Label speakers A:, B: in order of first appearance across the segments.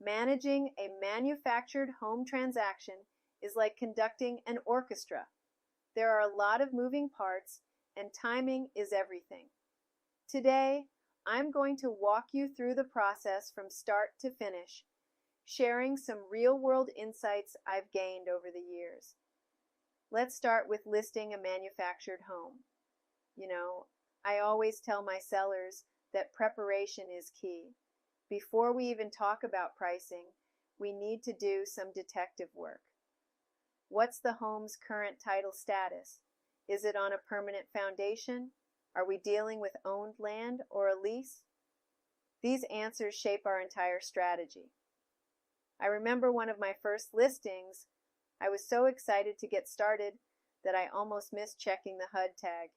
A: Managing a manufactured home transaction is like conducting an orchestra. There are a lot of moving parts, and timing is everything. Today, I'm going to walk you through the process from start to finish, sharing some real-world insights I've gained over the years. Let's start with listing a manufactured home. You know, I always tell my sellers that preparation is key. Before we even talk about pricing, we need to do some detective work. What's the home's current title status? Is it on a permanent foundation? Are we dealing with owned land or a lease? These answers shape our entire strategy. I remember one of my first listings. I was so excited to get started that I almost missed checking the HUD tag.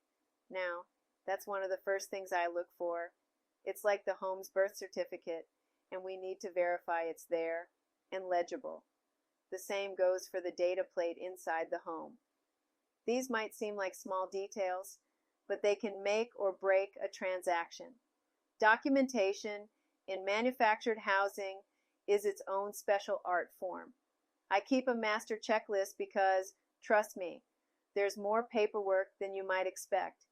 A: Now, that's one of the first things I look for. It's like the home's birth certificate, and we need to verify it's there and legible. The same goes for the data plate inside the home. These might seem like small details, but they can make or break a transaction. Documentation in manufactured housing is its own special art form. I keep a master checklist because, trust me, there's more paperwork than you might expect.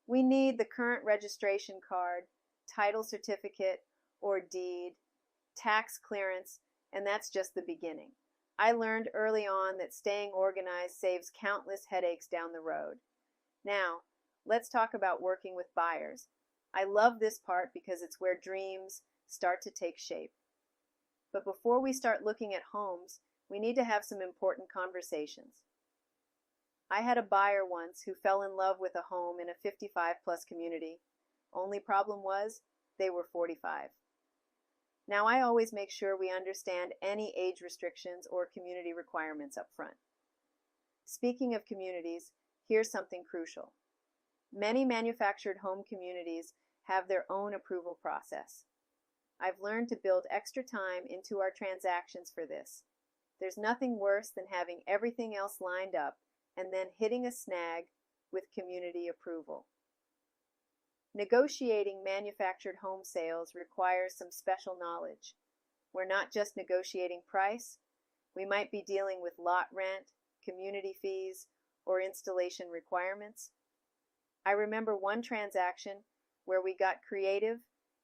A: We need the current registration card, title certificate or deed, tax clearance, and that's just the beginning. I learned early on that staying organized saves countless headaches down the road. Now, let's talk about working with buyers. I love this part because it's where dreams start to take shape. But before we start looking at homes, we need to have some important conversations. I had a buyer once who fell in love with a home in a 55-plus community. Only problem was, they were 45. Now, I always make sure we understand any age restrictions or community requirements up front. Speaking of communities, here's something crucial. Many manufactured home communities have their own approval process. I've learned to build extra time into our transactions for this. There's nothing worse than having everything else lined up and then hitting a snag with community approval. Negotiating manufactured home sales requires some special knowledge. We're not just negotiating price. We might be dealing with lot rent, community fees, or installation requirements. I remember one transaction where we got creative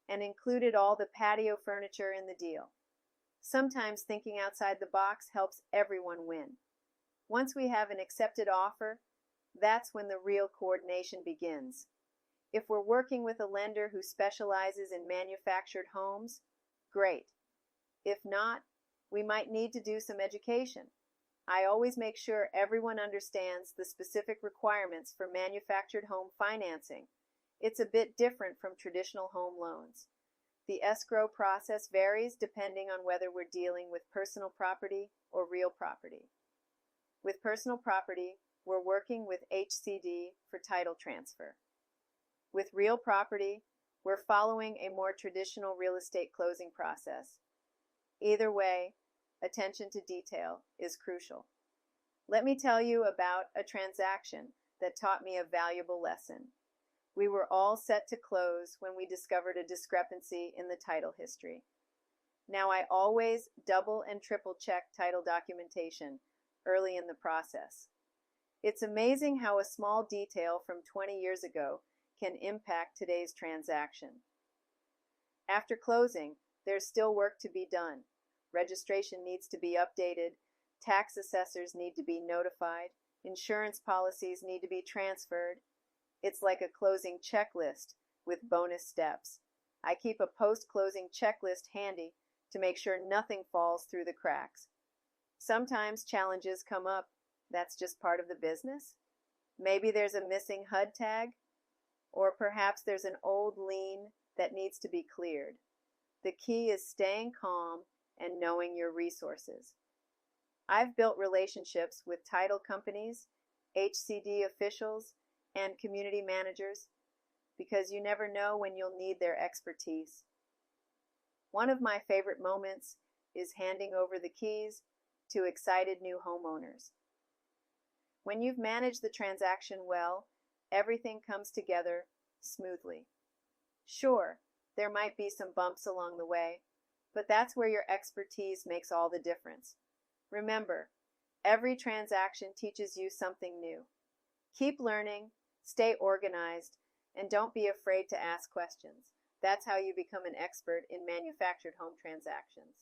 A: and included all the patio furniture in the deal. Sometimes thinking outside the box helps everyone win. Once we have an accepted offer, that's when the real coordination begins. If we're working with a lender who specializes in manufactured homes, great. If not, we might need to do some education. I always make sure everyone understands the specific requirements for manufactured home financing. It's a bit different from traditional home loans. The escrow process varies depending on whether we're dealing with personal property or real property. With personal property, we're working with HCD for title transfer. With real property, we're following a more traditional real estate closing process. Either way, attention to detail is crucial. Let me tell you about a transaction that taught me a valuable lesson. We were all set to close when we discovered a discrepancy in the title history. Now, I always double and triple check title documentation early in the process. It's amazing how a small detail from 20 years ago can impact today's transaction. After closing, there's still work to be done. Registration needs to be updated, tax assessors need to be notified, insurance policies need to be transferred. It's like a closing checklist with bonus steps. I keep a post-closing checklist handy to make sure nothing falls through the cracks. Sometimes challenges come up. That's just part of the business. Maybe there's a missing HUD tag, or perhaps there's an old lien that needs to be cleared. The key is staying calm and knowing your resources. I've built relationships with title companies, HCD officials, and community managers because you never know when you'll need their expertise. One of my favorite moments is handing over the keys to excited new homeowners. When you've managed the transaction well, everything comes together smoothly. Sure, there might be some bumps along the way, But that's where your expertise makes all the difference. Remember, every transaction teaches you something new. Keep learning, stay organized, and don't be afraid to ask questions. That's how you become an expert in manufactured home transactions.